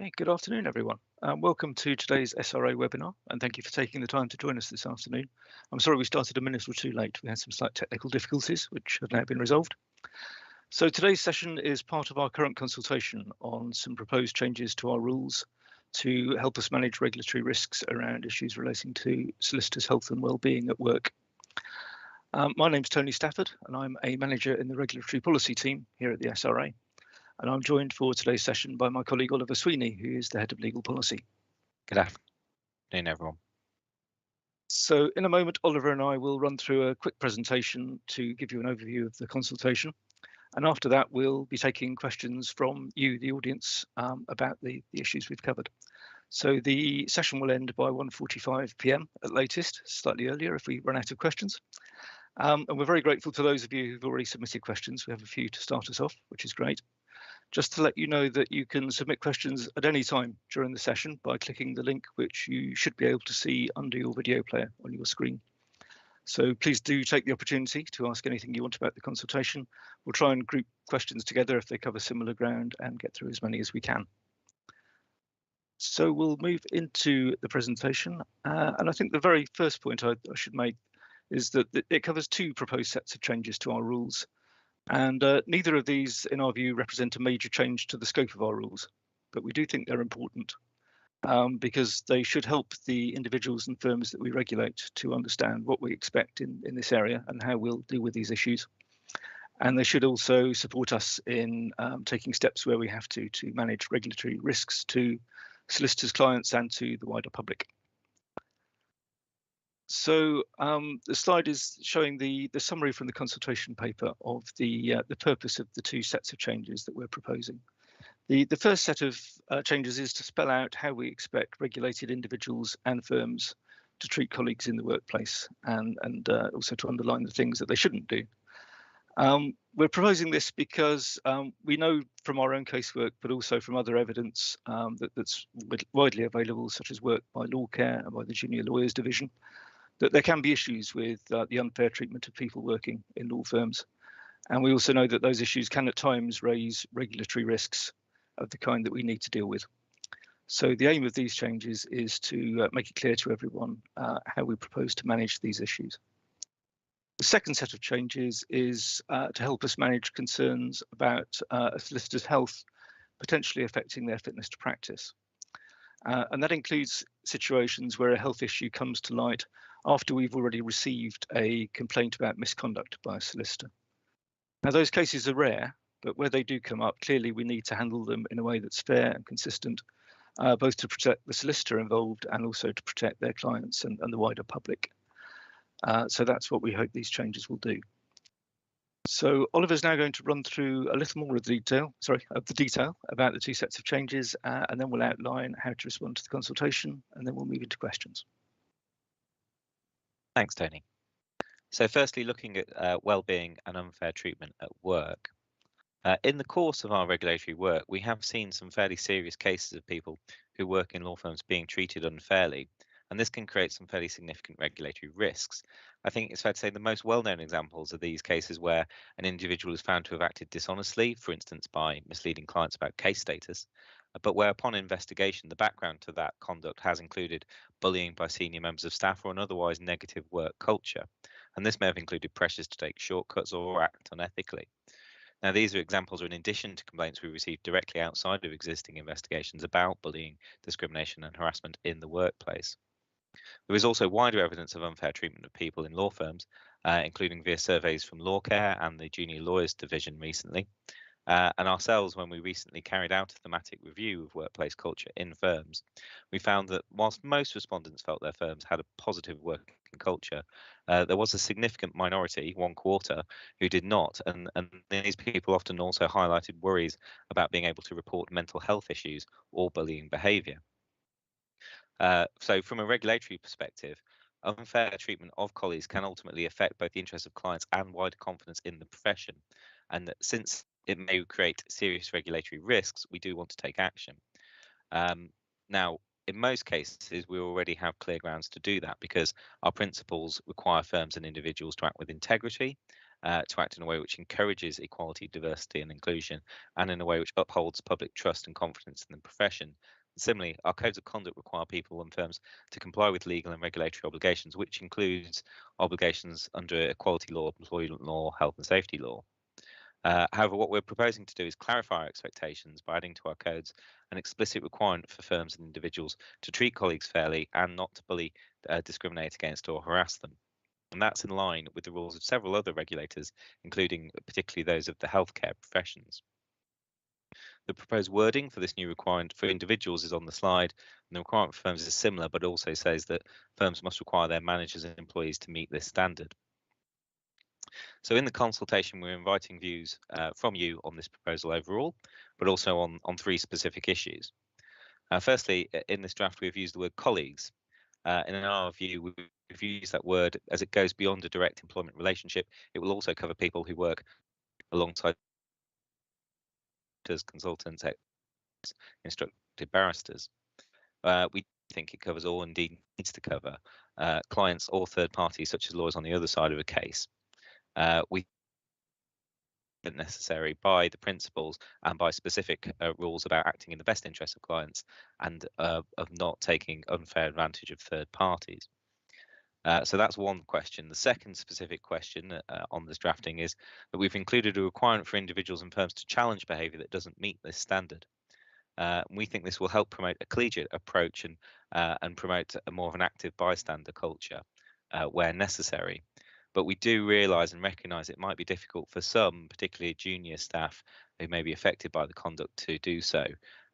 Okay, good afternoon, everyone. Welcome to today's SRA webinar, and thank you for taking the time to join us this afternoon. I'm sorry we started a minute or two late. We had some slight technical difficulties, which have now been resolved. So today's session is part of our current consultation on some proposed changes to our rules to help us manage regulatory risks around issues relating to solicitors' health and wellbeing at work. My name's Tony Stafford, and I'm a manager in the regulatory policy team here at the SRA. And I'm joined for today's session by my colleague Oliver Sweeney, who is the head of legal policy. Good afternoon, everyone. So in a moment, Oliver and I will run through a quick presentation to give you an overview of the consultation. And after that, we'll be taking questions from you, the audience, about the issues we've covered. So the session will end by 1:45 p.m. at latest, slightly earlier if we run out of questions. And we're very grateful to those of you who've already submitted questions. We have a few to start us off, which is great. Just to let you know that you can submit questions at any time during the session by clicking the link which you should be able to see under your video player on your screen. So please do take the opportunity to ask anything you want about the consultation. We'll try and group questions together if they cover similar ground and get through as many as we can. So we'll move into the presentation. And I think the very first point I should make is that it covers two proposed sets of changes to our rules. And neither of these, in our view, represent a major change to the scope of our rules, but we do think they're important because they should help the individuals and firms that we regulate to understand what we expect in this area and how we'll deal with these issues. And they should also support us in taking steps where we have to manage regulatory risks to solicitors, clients, and to the wider public. So the slide is showing the summary from the consultation paper of the purpose of the two sets of changes that we're proposing. The first set of changes is to spell out how we expect regulated individuals and firms to treat colleagues in the workplace and also to underline the things that they shouldn't do. We're proposing this because we know from our own casework, but also from other evidence that's widely available, such as work by Law Care and by the Junior Lawyers Division, that there can be issues with the unfair treatment of people working in law firms. And we also know that those issues can at times raise regulatory risks of the kind that we need to deal with. So the aim of these changes is to make it clear to everyone how we propose to manage these issues. The second set of changes is to help us manage concerns about a solicitor's health potentially affecting their fitness to practice. And that includes situations where a health issue comes to light after we've already received a complaint about misconduct by a solicitor. Now, those cases are rare, but where they do come up, clearly we need to handle them in a way that's fair and consistent, both to protect the solicitor involved and also to protect their clients and the wider public. So that's what we hope these changes will do. So Oliver's now going to run through a little more of the detail about the two sets of changes, and then we'll outline how to respond to the consultation, and then we'll move into questions. Thanks, Tony. So firstly, looking at wellbeing and unfair treatment at work. In the course of our regulatory work, we have seen some fairly serious cases of people who work in law firms being treated unfairly, and this can create some fairly significant regulatory risks. I think it's fair to say the most well-known examples are these cases where an individual is found to have acted dishonestly, for instance, by misleading clients about case status, but where upon investigation, the background to that conduct has included bullying by senior members of staff or an otherwise negative work culture. And this may have included pressures to take shortcuts or act unethically. Now, these are examples in addition to complaints we received directly outside of existing investigations about bullying, discrimination and harassment in the workplace. There is also wider evidence of unfair treatment of people in law firms, including via surveys from Law Care and the Junior Lawyers Division recently. And ourselves, when we recently carried out a thematic review of workplace culture in firms, we found that whilst most respondents felt their firms had a positive working culture, there was a significant minority, 1/4, who did not. And these people often also highlighted worries about being able to report mental health issues or bullying behaviour. So from a regulatory perspective, unfair treatment of colleagues can ultimately affect both the interests of clients and wider confidence in the profession. And that since it may create serious regulatory risks, we do want to take action. Now, in most cases, we already have clear grounds to do that because our principles require firms and individuals to act with integrity to act in a way which encourages equality, diversity and inclusion, and in a way which upholds public trust and confidence in the profession. Similarly, our codes of conduct require people and firms to comply with legal and regulatory obligations, which includes obligations under equality law, employment law, health and safety law. However, what we're proposing to do is clarify our expectations by adding to our codes an explicit requirement for firms and individuals to treat colleagues fairly and not to bully, discriminate against or harass them. And that's in line with the rules of several other regulators, including particularly those of the healthcare professions. The proposed wording for this new requirement for individuals is on the slide, and the requirement for firms is similar, but also says that firms must require their managers and employees to meet this standard. So in the consultation, we're inviting views from you on this proposal overall, but also on three specific issues. Firstly, in this draft, we've used the word colleagues. In our view, we've used that word as it goes beyond a direct employment relationship. It will also cover people who work alongside consultants, instructed barristers. We think it covers all, indeed needs to cover clients or third parties, such as lawyers on the other side of a case. We necessary by the principles and by specific rules about acting in the best interest of clients and of not taking unfair advantage of third parties. So that's one question. The second specific question on this drafting is that we've included a requirement for individuals and firms to challenge behaviour that doesn't meet this standard. We think this will help promote a collegiate approach and promote a more of an active bystander culture where necessary. But we do realise and recognise it might be difficult for some, particularly junior staff, who may be affected by the conduct to do so.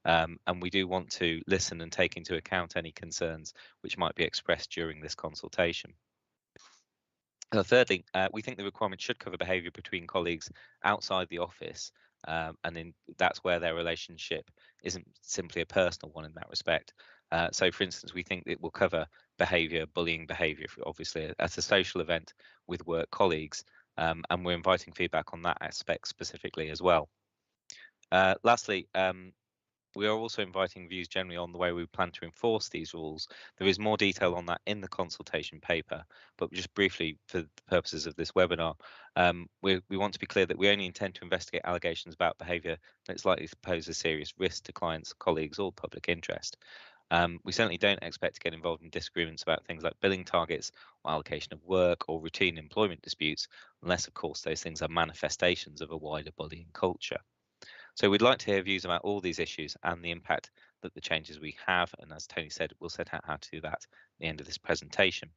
And we do want to listen and take into account any concerns which might be expressed during this consultation. Thirdly, we think the requirement should cover behaviour between colleagues outside the office, and that's where their relationship isn't simply a personal one in that respect. So, for instance, we think it will cover behaviour, bullying behaviour, obviously at a social event with work colleagues, and we're inviting feedback on that aspect specifically as well. Lastly, we are also inviting views generally on the way we plan to enforce these rules. There is more detail on that in the consultation paper, but just briefly for the purposes of this webinar, we want to be clear that we only intend to investigate allegations about behaviour that's likely to pose a serious risk to clients, colleagues or public interest. We certainly don't expect to get involved in disagreements about things like billing targets or allocation of work or routine employment disputes, unless of course those things are manifestations of a wider bullying culture. So we'd like to hear views about all these issues and the impact that the changes we have, and as Tony said, we'll set out how to do that at the end of this presentation.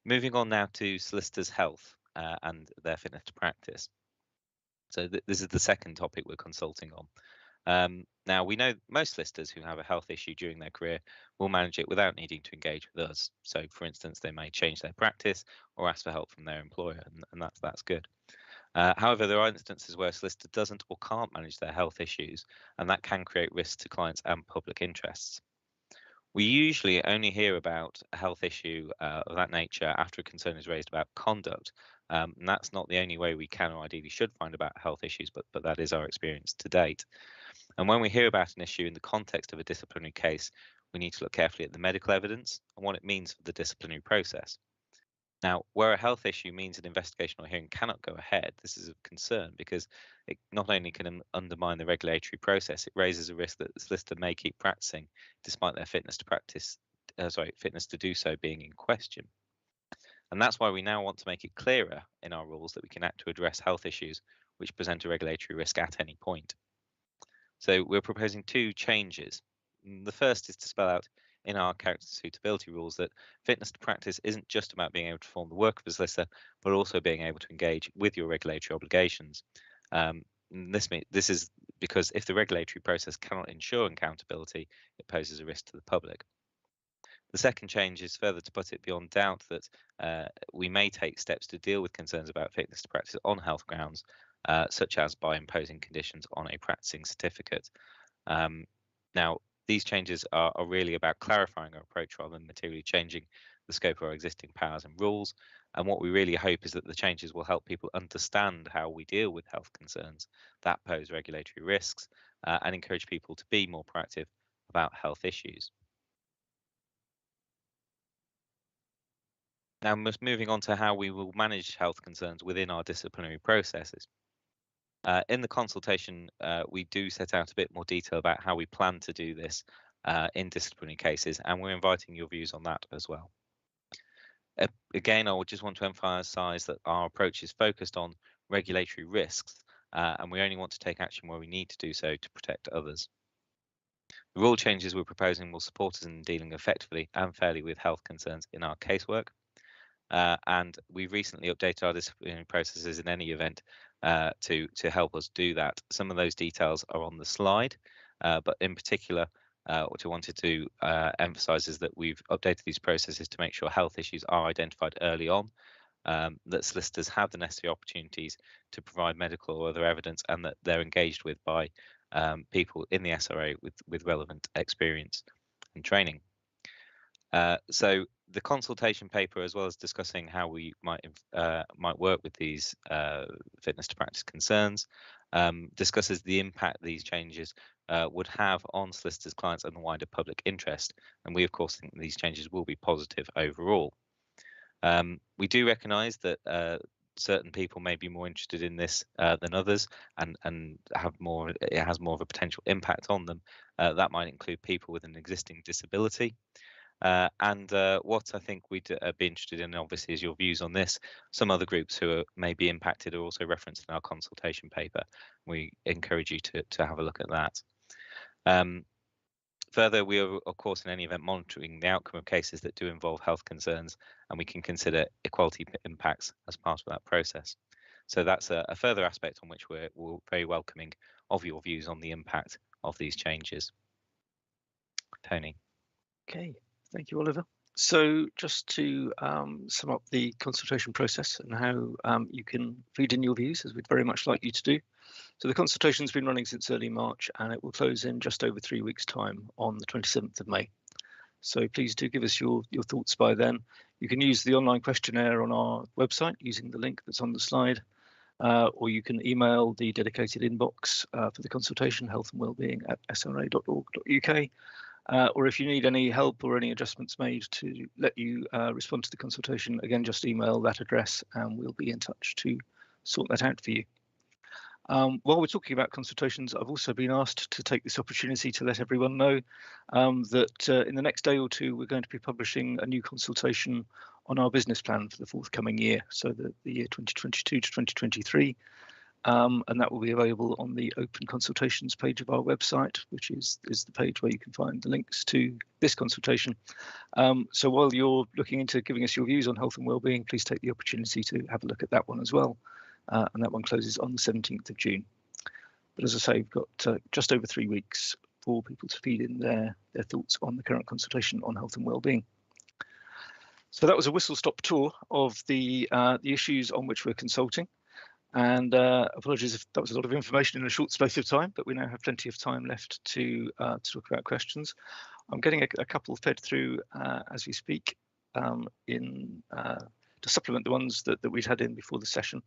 Moving on now to solicitors' health and their fitness to practice. So this is the second topic we're consulting on. Now, we know most solicitors who have a health issue during their career will manage it without needing to engage with us. So, for instance, they may change their practice or ask for help from their employer, and that's good. However, there are instances where a solicitor doesn't or can't manage their health issues, and that can create risks to clients and public interests. We usually only hear about a health issue of that nature after a concern is raised about conduct, and that's not the only way we can or ideally should find about health issues, but that is our experience to date. And when we hear about an issue in the context of a disciplinary case, we need to look carefully at the medical evidence and what it means for the disciplinary process. Now, where a health issue means an investigation or hearing cannot go ahead, this is of concern because it not only can undermine the regulatory process, it raises a risk that the solicitor may keep practicing despite their fitness to practice, fitness to do so being in question. And that's why we now want to make it clearer in our rules that we can act to address health issues which present a regulatory risk at any point. So we're proposing two changes. The first is to spell out in our character suitability rules that fitness to practice isn't just about being able to perform the work of a solicitor, but also being able to engage with your regulatory obligations. This is because if the regulatory process cannot ensure accountability, it poses a risk to the public. The second change is further to put it beyond doubt that we may take steps to deal with concerns about fitness to practice on health grounds, such as by imposing conditions on a practicing certificate. Now, these changes are really about clarifying our approach rather than materially changing the scope of our existing powers and rules. And what we really hope is that the changes will help people understand how we deal with health concerns that pose regulatory risks and encourage people to be more proactive about health issues. Now, moving on to how we will manage health concerns within our disciplinary processes. In the consultation, we do set out a bit more detail about how we plan to do this in disciplinary cases, and we're inviting your views on that as well. Again, I would just want to emphasise that our approach is focused on regulatory risks, and we only want to take action where we need to do so to protect others. The rule changes we're proposing will support us in dealing effectively and fairly with health concerns in our casework. And we've recently updated our disciplinary processes in any event to help us do that. Some of those details are on the slide, but in particular, what I wanted to emphasise is that we've updated these processes to make sure health issues are identified early on, that solicitors have the necessary opportunities to provide medical or other evidence, and that they're engaged with by people in the SRA with relevant experience and training. So the consultation paper, as well as discussing how we might work with these fitness to practice concerns, discusses the impact these changes would have on solicitors, clients, and the wider public interest. And we, of course, think these changes will be positive overall. We do recognise that certain people may be more interested in this than others, and it has more of a potential impact on them. That might include people with an existing disability. And what I think we'd be interested in, obviously, is your views on this. Some other groups who may be impacted are also referenced in our consultation paper. We encourage you to have a look at that. Further, we are, of course, in any event, monitoring the outcome of cases that do involve health concerns, and we can consider equality impacts as part of that process. So that's a further aspect on which we're very welcoming of your views on the impact of these changes. Tony. Okay. Thank you, Oliver. So just to sum up the consultation process and how you can feed in your views, as we'd very much like you to do. So the consultation's been running since early March, and it will close in just over 3 weeks' time on the 27th of May. So please do give us your thoughts by then. You can use the online questionnaire on our website using the link that's on the slide, or you can email the dedicated inbox for the consultation, healthandwellbeing@sra.org.uk. Or if you need any help or any adjustments made to let you respond to the consultation, again, just email that address and we'll be in touch to sort that out for you. While we're talking about consultations, I've also been asked to take this opportunity to let everyone know that in the next day or two, we're going to be publishing a new consultation on our business plan for the forthcoming year, so the year 2022 to 2023. And that will be available on the open consultations page of our website, which is the page where you can find the links to this consultation. So while you're looking into giving us your views on health and wellbeing, please take the opportunity to have a look at that one as well. And that one closes on the 17th of June. But as I say, we've got just over 3 weeks for people to feed in their thoughts on the current consultation on health and wellbeing. So that was a whistle-stop tour of the issues on which we're consulting. And apologies if that was a lot of information in a short space of time, but we now have plenty of time left to talk about questions. I'm getting a couple fed through as we speak to supplement the ones that we'd had in before the session.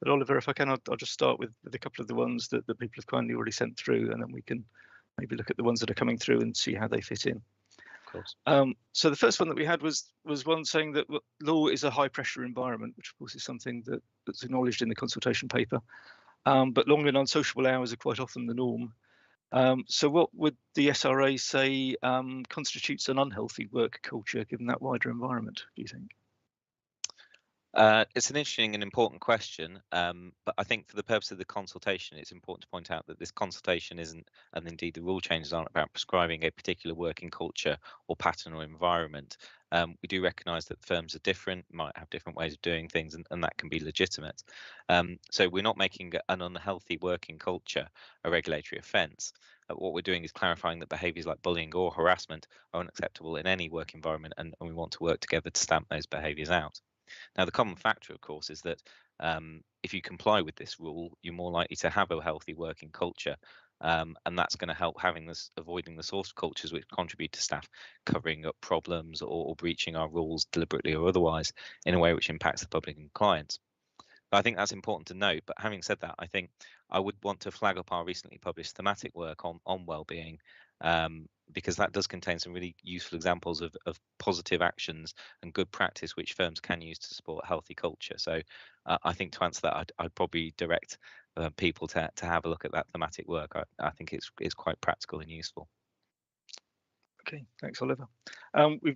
But Oliver, if I can, I'll just start with a couple of the ones that people have kindly already sent through, and then we can maybe look at the ones that are coming through and see how they fit in. Of course. So the first one that we had was one saying that law is a high pressure environment, which of course is something that's acknowledged in the consultation paper. But long and unsociable hours are quite often the norm. So what would the SRA say constitutes an unhealthy work culture given that wider environment, do you think? It's an interesting and important question, but I think for the purpose of the consultation, it's important to point out that this consultation isn't, and indeed the rule changes aren't about prescribing a particular working culture or pattern or environment. We do recognise that firms are different, might have different ways of doing things, and that can be legitimate. So we're not making an unhealthy working culture a regulatory offence. What we're doing is clarifying that behaviours like bullying or harassment are unacceptable in any work environment, and we want to work together to stamp those behaviours out. Now, the common factor, of course, is that if you comply with this rule, you're more likely to have a healthy working culture, and that's going to help avoiding the source of cultures which contribute to staff covering up problems or breaching our rules deliberately or otherwise in a way which impacts the public and clients. But I think that's important to note. But having said that, I think I would want to flag up our recently published thematic work on wellbeing, because that does contain some really useful examples of positive actions and good practice which firms can use to support healthy culture. So I think to answer that, I'd probably direct people to have a look at that thematic work. I think it's quite practical and useful. Okay, thanks, Oliver.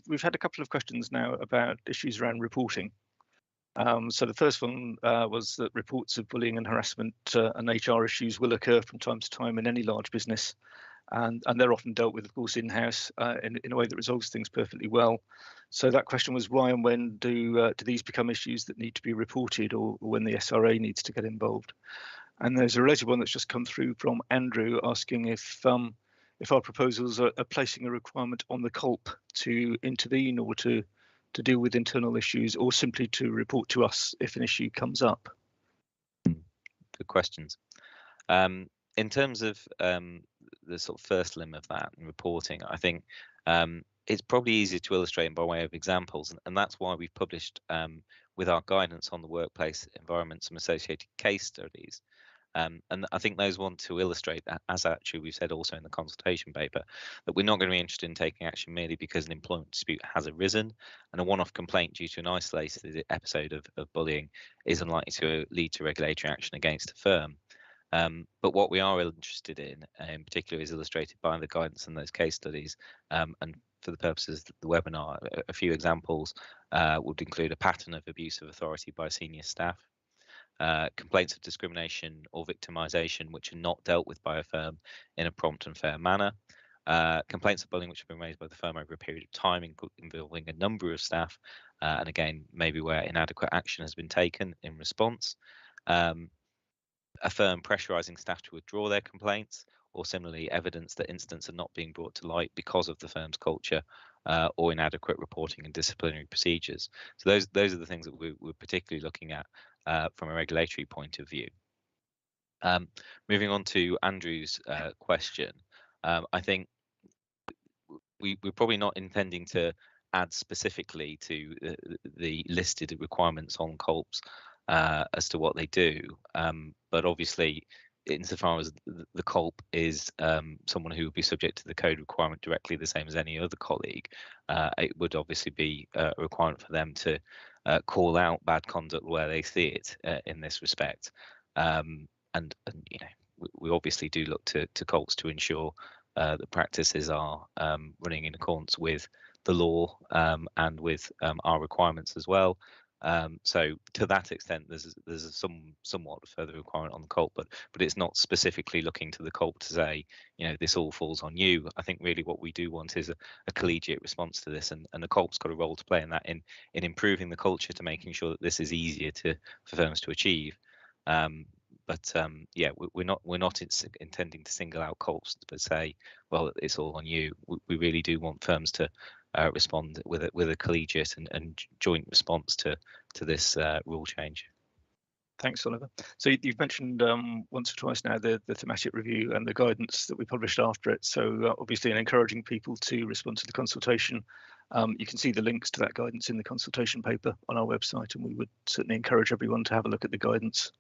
We've had a couple of questions now about issues around reporting. So the first one was that reports of bullying and harassment and HR issues will occur from time to time in any large business, and they're often dealt with, of course, in-house in a way that resolves things perfectly well. So that question was, why and when do these become issues that need to be reported, or when the SRA needs to get involved? And there's a related one that's just come through from Andrew asking if our proposals are placing a requirement on the CULP to intervene or to deal with internal issues, or simply to report to us if an issue comes up. Good questions. In terms of the sort of first limb of that and reporting, I think it's probably easier to illustrate by way of examples, and that's why we've published with our guidance on the workplace environment some associated case studies. And I think those want to illustrate that, as actually we've said also in the consultation paper, that we're not going to be interested in taking action merely because an employment dispute has arisen, and a one-off complaint due to an isolated episode of bullying is unlikely to lead to regulatory action against a firm. But what we are interested in particular, is illustrated by the guidance and those case studies. And for the purposes of the webinar, a few examples would include a pattern of abuse of authority by senior staff, complaints of discrimination or victimisation which are not dealt with by a firm in a prompt and fair manner, complaints of bullying which have been raised by the firm over a period of time involving a number of staff, and again, maybe where inadequate action has been taken in response, a firm pressurising staff to withdraw their complaints, or similarly evidence that incidents are not being brought to light because of the firm's culture or inadequate reporting and disciplinary procedures. So those are the things that we're particularly looking at from a regulatory point of view. Moving on to Andrew's question, I think we're probably not intending to add specifically to the listed requirements on CULPs as to what they do, but obviously, insofar as the CULP is someone who would be subject to the code requirement directly the same as any other colleague, it would obviously be a requirement for them to call out bad conduct where they see it in this respect. And you know, we obviously do look to CULPs to ensure that practices are running in accordance with the law and with our requirements as well. So to that extent, there's somewhat further requirement on the CULP, but it's not specifically looking to the CULP to say, you know, this all falls on you. I think really what we do want is a collegiate response to this, and the CULP's got a role to play in that, in improving the culture, to making sure that this is easier for firms to achieve. But yeah, we're not intending to single out CULPs but say, well, it's all on you. We really do want firms to respond with a collegiate and joint response to this rule change. Thanks, Oliver. So you've mentioned once or twice now the thematic review and the guidance that we published after it. So obviously, in encouraging people to respond to the consultation, you can see the links to that guidance in the consultation paper on our website, and we would certainly encourage everyone to have a look at the guidance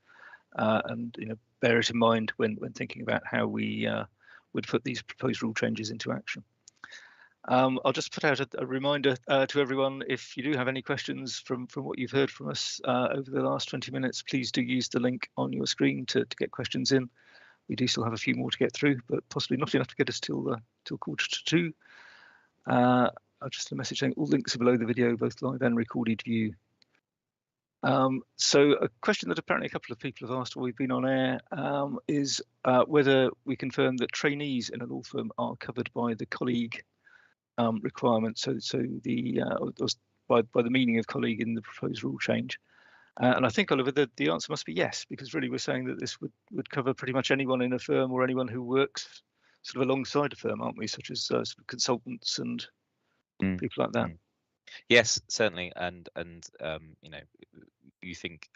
and bear it in mind when thinking about how we would put these proposed rule changes into action. I'll just put out a reminder to everyone, if you do have any questions from what you've heard from us over the last 20 minutes, please do use the link on your screen to get questions in. We do still have a few more to get through, but possibly not enough to get us till 1:45. I'll just a message saying all links are below the video, both live and recorded view. So a question that apparently a couple of people have asked while we've been on air is whether we confirm that trainees in a law firm are covered by the colleague requirement, so by the meaning of colleague in the proposed rule change. And I think, Oliver, the answer must be yes, because really we're saying that this would cover pretty much anyone in a firm or anyone who works sort of alongside a firm, aren't we, such as sort of consultants and people like that. Yes, certainly, and I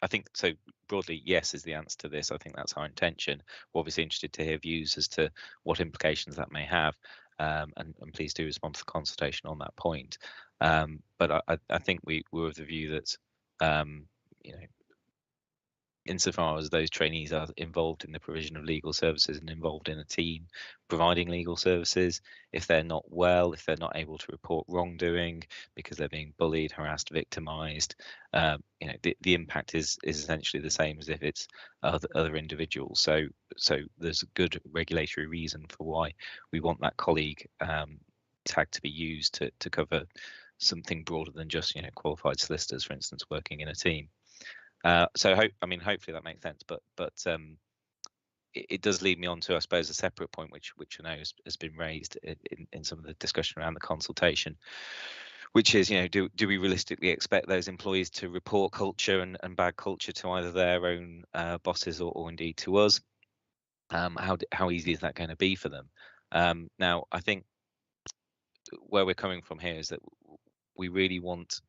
think so broadly, yes is the answer to this. I think that's our intention. We're obviously interested to hear views as to what implications that may have, and please do respond to the consultation on that point. But I think we're of the view that insofar as those trainees are involved in the provision of legal services and involved in a team providing legal services. If they're not well, if they're not able to report wrongdoing because they're being bullied, harassed, victimised, the impact is essentially the same as if it's other individuals. So there's a good regulatory reason for why we want that colleague tag to be used to cover something broader than just qualified solicitors, for instance, working in a team. Hopefully that makes sense, but it does lead me on to, I suppose, a separate point which I know has been raised in some of the discussion around the consultation, which is, do we realistically expect those employees to report culture and bad culture to either their own bosses or indeed to us? How easy is that going to be for them? Now, I think where we're coming from here is that we really want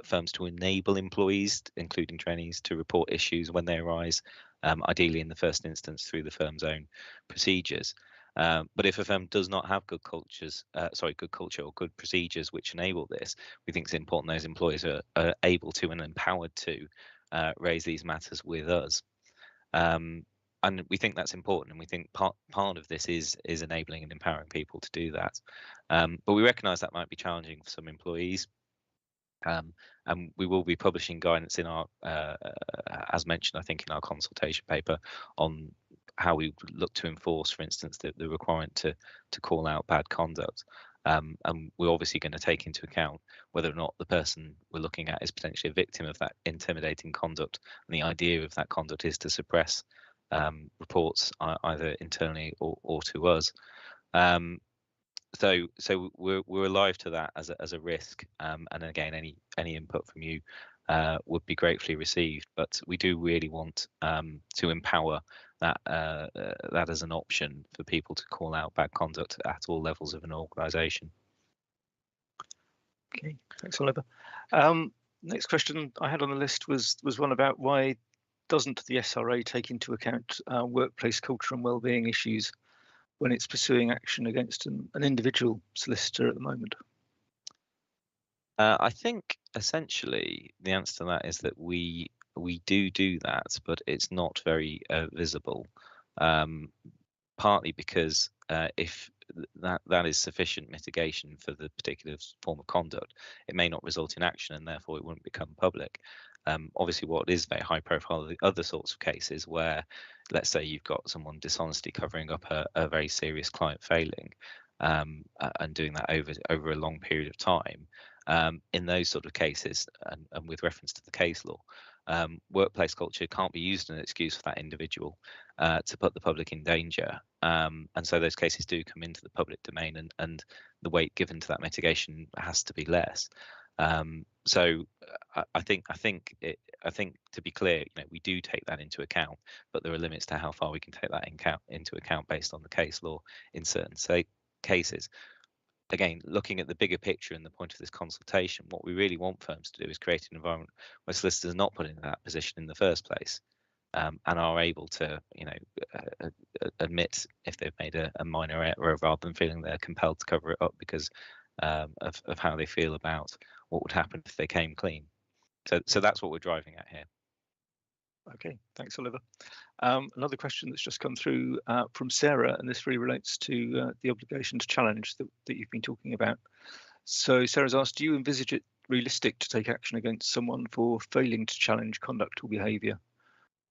firms to enable employees, including trainees, to report issues when they arise, ideally in the first instance through the firm's own procedures. But if a firm does not have good culture or good procedures which enable this, we think it's important those employees are able to and empowered to raise these matters with us. And we think that's important, and we think part of this is enabling and empowering people to do that. But we recognise that might be challenging for some employees. And we will be publishing guidance in our, as mentioned, I think in our consultation paper, on how we look to enforce, for instance, the requirement to call out bad conduct. And we're obviously going to take into account whether or not the person we're looking at is potentially a victim of that intimidating conduct. And the idea of that conduct is to suppress reports either internally or to us. So we're alive to that as a risk, and again, any input from you would be gratefully received. But we do really want to empower that as an option for people to call out bad conduct at all levels of an organisation. Okay, thanks, Oliver. Next question I had on the list was one about why doesn't the SRA take into account workplace culture and wellbeing issues when it's pursuing action against an individual solicitor at the moment? I think essentially the answer to that is that we do that, but it's not very visible. Partly because if that is sufficient mitigation for the particular form of conduct, it may not result in action, and therefore it wouldn't become public. Obviously, what is very high profile are the other sorts of cases where, let's say, you've got someone dishonestly covering up a very serious client failing, and doing that over a long period of time. In those sort of cases, and with reference to the case law, workplace culture can't be used as an excuse for that individual to put the public in danger. And so those cases do come into the public domain, and the weight given to that mitigation has to be less. So I think to be clear, we do take that into account, but there are limits to how far we can take that into account based on the case law in certain cases. Again, looking at the bigger picture and the point of this consultation, what we really want firms to do is create an environment where solicitors are not put in that position in the first place, and are able to, admit if they've made a minor error rather than feeling they're compelled to cover it up because of how they feel about what would happen if they came clean. So that's what we're driving at here. Okay, thanks, Oliver. Another question that's just come through from Sarah, and this really relates to the obligation to challenge that you've been talking about. So Sarah's asked, do you envisage it realistic to take action against someone for failing to challenge conduct or behaviour?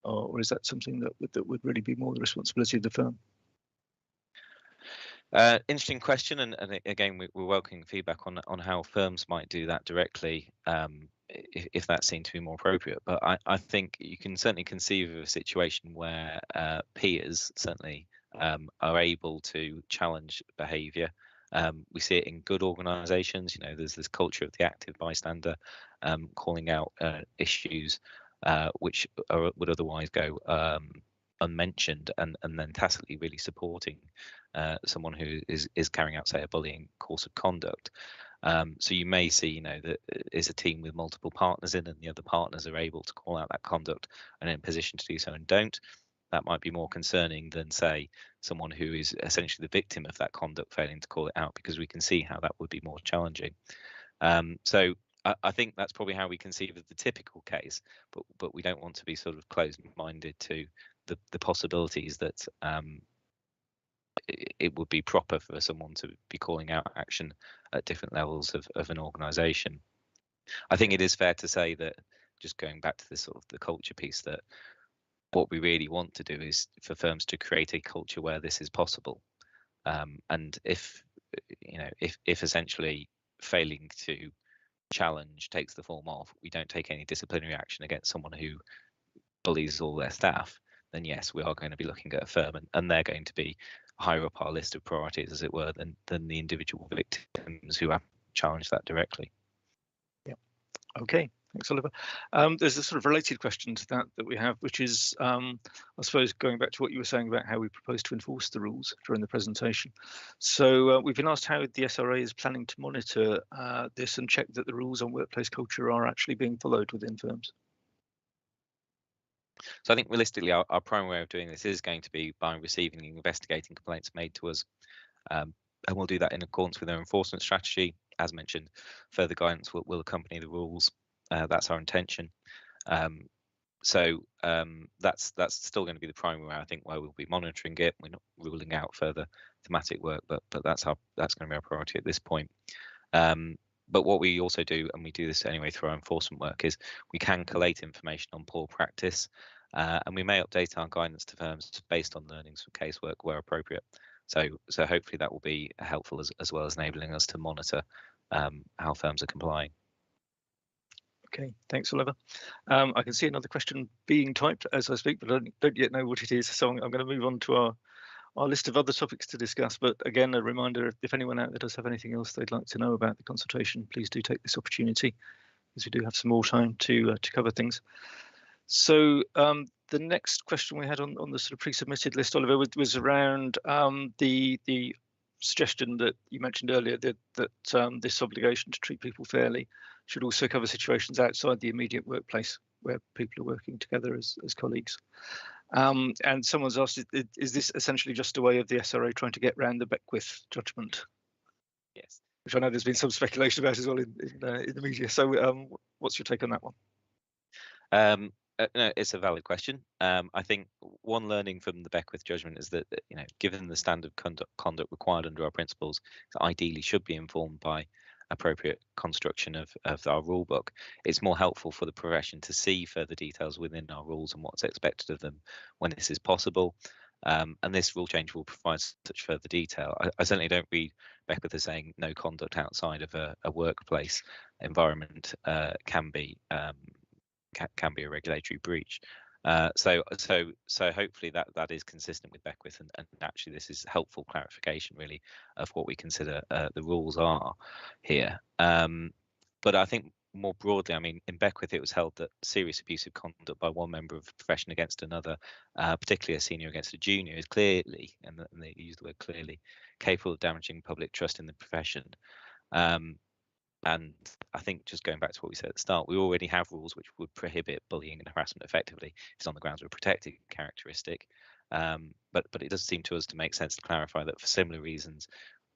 Or is that something that would really be more the responsibility of the firm? Interesting question, and again, we're welcoming feedback on how firms might do that directly, if that seemed to be more appropriate. But I think you can certainly conceive of a situation where peers certainly are able to challenge behaviour. We see it in good organisations. There's this culture of the active bystander, calling out issues which would otherwise go unmentioned, and then tacitly really supporting someone who is carrying out, say, a bullying course of conduct. So you may see, that is a team with multiple partners in, and the other partners are able to call out that conduct and in a position to do so and don't. That might be more concerning than, say, someone who is essentially the victim of that conduct failing to call it out, because we can see how that would be more challenging. So I think that's probably how we conceive of the typical case, but we don't want to be sort of closed-minded to the possibilities that it would be proper for someone to be calling out action at different levels of an organisation. I think it is fair to say that, just going back to this sort of the culture piece, that what we really want to do is for firms to create a culture where this is possible. And if essentially failing to challenge takes the form of we don't take any disciplinary action against someone who bullies all their staff, then yes, we are going to be looking at a firm, and they're going to be higher up our list of priorities, as it were, than the individual victims who have challenged that directly. Yeah. Okay. Thanks, Oliver. There's a sort of related question to that we have, which is, I suppose, going back to what you were saying about how we propose to enforce the rules during the presentation. So we've been asked how the SRA is planning to monitor this and check that the rules on workplace culture are actually being followed within firms. So I think realistically, our primary way of doing this is going to be by receiving and investigating complaints made to us. And we'll do that in accordance with our enforcement strategy. As mentioned, further guidance will accompany the rules. That's our intention. So that's still going to be the primary way, I think, where we'll be monitoring it. We're not ruling out further thematic work, but that's going to be our priority at this point. But what we also do, and we do this anyway through our enforcement work, is we can collate information on poor practice, and we may update our guidance to firms based on learnings from casework where appropriate. So hopefully that will be helpful as well as enabling us to monitor how firms are complying. Okay, thanks, Oliver. I can see another question being typed as I speak, but I don't yet know what it is. So I'm going to move on to our list of other topics to discuss. But again, a reminder, if anyone out there does have anything else they'd like to know about the consultation, please do take this opportunity, because we do have some more time to cover things. So the next question we had on the sort of pre-submitted list, Oliver, was around the suggestion that you mentioned earlier that this obligation to treat people fairly should also cover situations outside the immediate workplace where people are working together as colleagues. And someone's asked, is this essentially just a way of the SRA trying to get around the Beckwith judgment? Yes. Which I know there's been some speculation about as well in the media. So what's your take on that one? No, it's a valid question. I think one learning from the Beckwith judgment is that given the standard conduct required under our principles, it ideally should be informed by appropriate construction of our rule book. It's more helpful for the profession to see further details within our rules and what's expected of them when this is possible. And this rule change will provide such further detail. I certainly don't read Beckwith as saying no conduct outside of a workplace environment can be a regulatory breach. So hopefully that is consistent with Beckwith, and actually this is helpful clarification really of what we consider the rules are here. But I think more broadly, I mean, in Beckwith it was held that serious abusive conduct by one member of the profession against another, particularly a senior against a junior, is clearly, and they use the word clearly, capable of damaging public trust in the profession. And I think, just going back to what we said at the start, we already have rules which would prohibit bullying and harassment effectively. It's on the grounds of a protected characteristic. But it does seem to us to make sense to clarify that for similar reasons,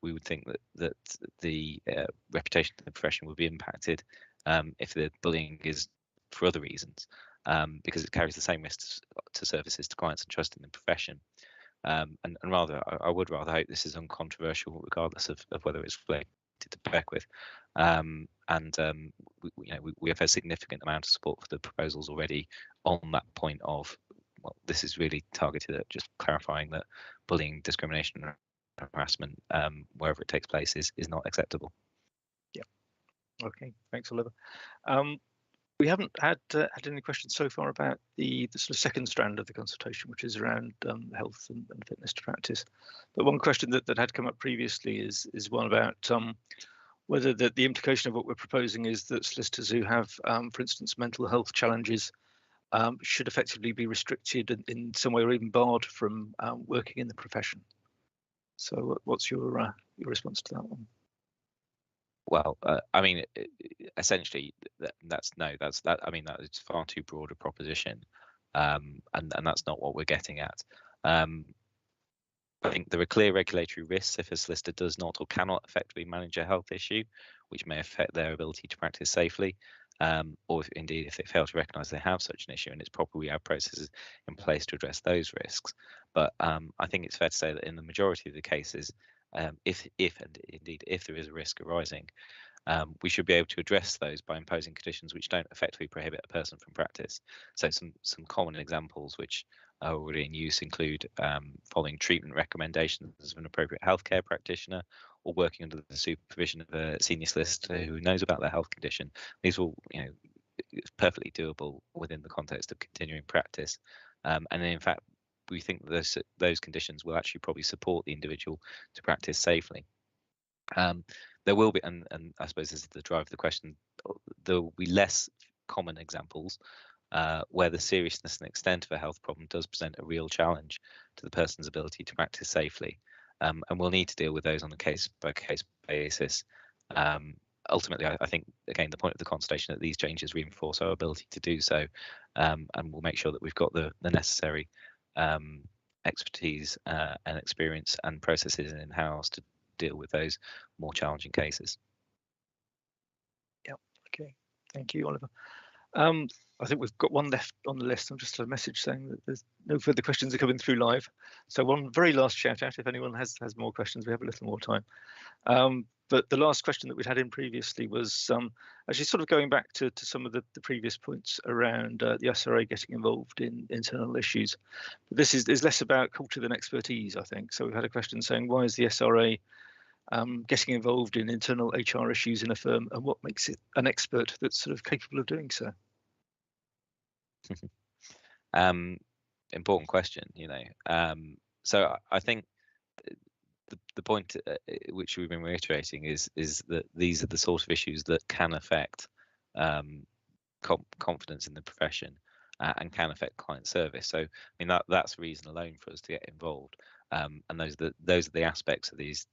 we would think that the reputation of the profession would be impacted if the bullying is for other reasons, because it carries the same risks to services to clients and trust in the profession. And rather, I would rather hope this is uncontroversial, regardless of whether it's related to Beckwith. We have a significant amount of support for the proposals already on that point of, well, this is really targeted at just clarifying that bullying, discrimination, and harassment, wherever it takes place, is not acceptable. Yeah. Okay. Thanks, Oliver. We haven't had any questions so far about the sort of second strand of the consultation, which is around health and fitness to practice. But one question that had come up previously is one about whether the implication of what we're proposing is that solicitors who have, for instance, mental health challenges should effectively be restricted in some way or even barred from working in the profession. So what's your response to that one? Well, I mean, essentially, that's I mean, that is far too broad a proposition, and that's not what we're getting at. I think there are clear regulatory risks if a solicitor does not or cannot effectively manage a health issue, which may affect their ability to practice safely, or indeed if they fail to recognise they have such an issue, and it's proper we have processes in place to address those risks. But I think it's fair to say that in the majority of the cases, if and indeed if there is a risk arising, we should be able to address those by imposing conditions which don't effectively prohibit a person from practice. So some common examples which are already in use include following treatment recommendations of an appropriate healthcare practitioner, or working under the supervision of a senior solicitor who knows about their health condition. These will, it's perfectly doable within the context of continuing practice, and in fact, we think that those conditions will actually probably support the individual to practice safely. There will be, and I suppose this is the drive of the question, there will be less common examples where the seriousness and extent of a health problem does present a real challenge to the person's ability to practice safely. And we'll need to deal with those on a case-by-case basis. Ultimately, I think, again, the point of the consultation that these changes reinforce our ability to do so, and we'll make sure that we've got the necessary expertise and experience and processes in-house to deal with those more challenging cases. Yeah, okay. Thank you, Oliver. I think we've got one left on the list. I'm just a message saying that there's no further questions are coming through live. So one very last shout out, if anyone has more questions, we have a little more time. But the last question that we'd had in previously was actually sort of going back to some of the previous points around the SRA getting involved in internal issues. But this is less about culture than expertise, I think. So we've had a question saying, why is the SRA getting involved in internal HR issues in a firm, and what makes it an expert that's sort of capable of doing so? Important question, so I think the point which we've been reiterating is that these are the sort of issues that can affect confidence in the profession and can affect client service. So I mean that's reason alone for us to get involved, and those are the aspects of these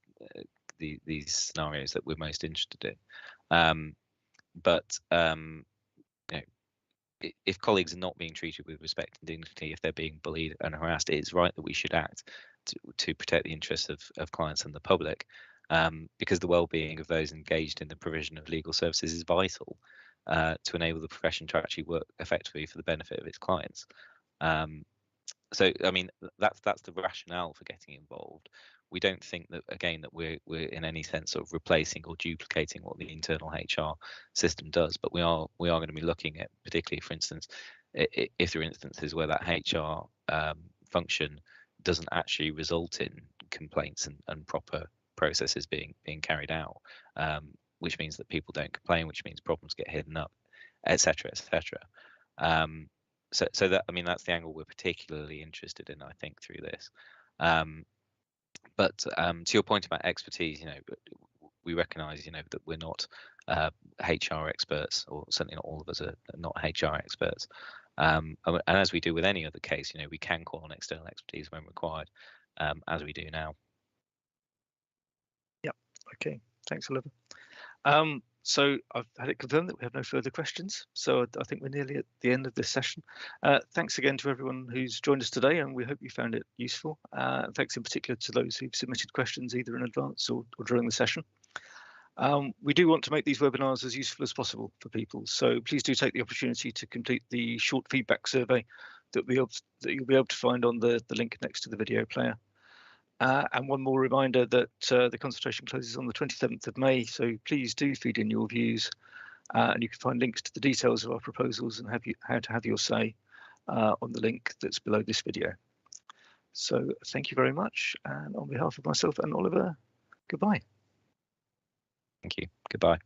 scenarios that we're most interested in. But if colleagues are not being treated with respect and dignity, if they're being bullied and harassed, it's right that we should act to protect the interests of clients and the public, because the well-being of those engaged in the provision of legal services is vital to enable the profession to actually work effectively for the benefit of its clients. So I mean that's the rationale for getting involved. We don't think that, again, that we're in any sense of replacing or duplicating what the internal HR system does, but we are going to be looking at, particularly, for instance, if there are instances where that HR function doesn't actually result in complaints and proper processes being carried out, which means that people don't complain, which means problems get hidden up, etc., etc. So that, I mean, that's the angle we're particularly interested in, I think, through this. But to your point about expertise, we recognise, that we're not HR experts, or certainly not all of us are not HR experts. And as we do with any other case, we can call on external expertise when required, as we do now. Yep. Okay. Thanks, Oliver. So I've had it confirmed that we have no further questions. So I think we're nearly at the end of this session. Thanks again to everyone who's joined us today, and we hope you found it useful. Thanks in particular to those who've submitted questions either in advance or during the session. We do want to make these webinars as useful as possible for people, so please do take the opportunity to complete the short feedback survey that you'll be able to find on the link next to the video player. And one more reminder that the consultation closes on the 27th of May, so please do feed in your views, and you can find links to the details of our proposals and how to have your say on the link that's below this video. So thank you very much, and on behalf of myself and Oliver, goodbye. Thank you. Goodbye.